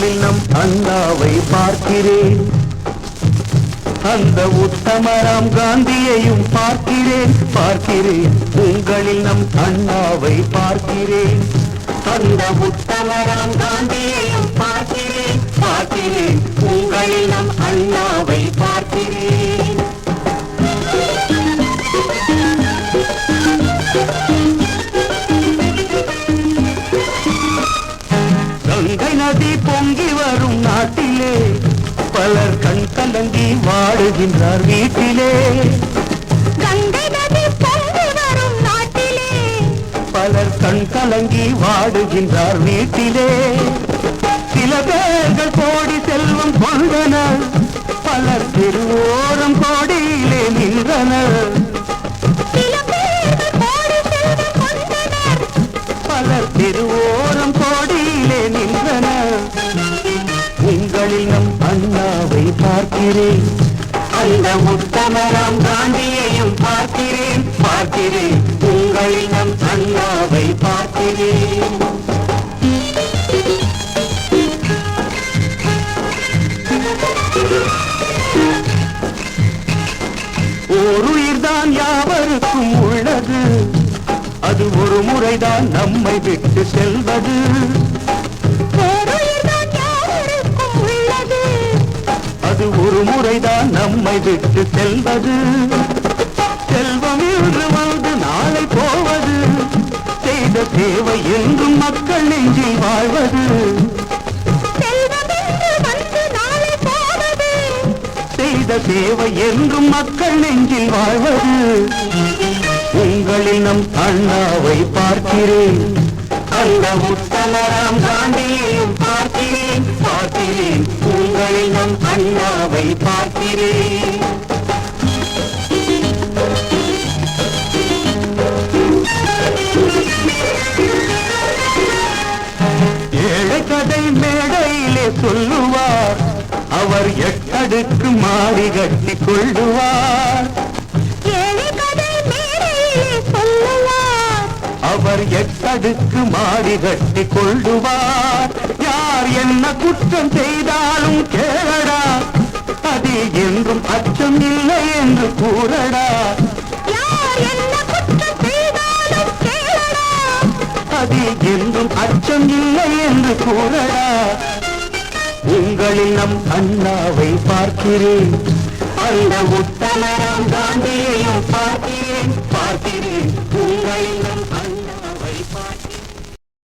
உங்களில் நம் அண்ணாவை பார்க்கிறேன், அந்த உத்தமராம் காந்தியையும் பார்க்கிறேன் பார்க்கிறேன். உங்களில் நம் அண்ணாவை பார்க்கிறேன், அந்த உத்தமராம் காந்தியையும் பார்க்கிறேன் பார்க்கிறேன். உங்களில் நம் அண்ணாவை பார்க்கிறேன். கங்கை நதி பொங்கி வரும் நாட்டிலே பலர் கண் கலங்கி வாடுகின்றார் வீட்டிலே. கங்கை நதி பொங்கி வரும் நாட்டிலே பலர் கண் கலங்கி வாடுகின்றார் வீட்டிலே. சில பேர்கள் கோடி செல்வம் கொண்டனர், பலர் திருவோரம் கோடியிலே நின்றனர். சில பேர்கள் கோடி செல்வம் கொண்டனர், பலர் திருவோரம் கோடியிலே நின்றனர். உங்களில் நம் அண்ணாவை பார்க்கிறேன், அந்த உத்தமராம் காந்தியையும் பார்க்கிறேன் பார்க்கிறேன். உங்களில் நம் அண்ணாவை பார்க்கிறேன். ஓருயிர்தான் யாவருக்கும் உள்ளது, அது ஒரு முறைதான் நம்மை விட்டு செல்வது. ஓருயிர்தான் யாவருக்கும் உள்ளது, அது ஒரு முறைதான் நம்மை விட்டு செல்வது. செல்வம் இன்று வந்து நாளை போவது, செய்த சேவை என்றும் மக்கள் நெஞ்சில் வாழ்வது. செல்வம் இன்று வந்து நாளை போவது, செய்த சேவை என்றும் மக்கள் நெஞ்சில் வாழ்வது. உங்களில் நம் அண்ணாவை பார்க்கிறேன், அந்த உத்தமராம் காந்தியையும் பார்க்கிறேன் பார்க்கிறேன். உங்களில் நம் அண்ணாவை பார்க்கிறேன். ஏழை கதை மேடையிலே சொல்லுவார், அவர் 8 அடுக்கு மாடி கட்டி கொள்ளுவார். ஏழை கதை மேடையிலே சொல்லுவார், அவர் 8 அடுக்கு மாடி கட்டி கொள்ளுவார். யார் என்ன குற்றம் செய்தாலும் கேளடா, அதில் என்றும் அச்சம் இல்லை என்று கூறடா. யார் என்ன குற்றம் செய்தாலும் கேளடா, அதில் என்றும் அச்சம் இல்லை என்று கூறடா. உங்களில் நம் அண்ணாவை பார்க்கிறேன், அந்த உத்தமராம் காந்தியையும் பார்க்கிறேன் பார்க்கிறேன்.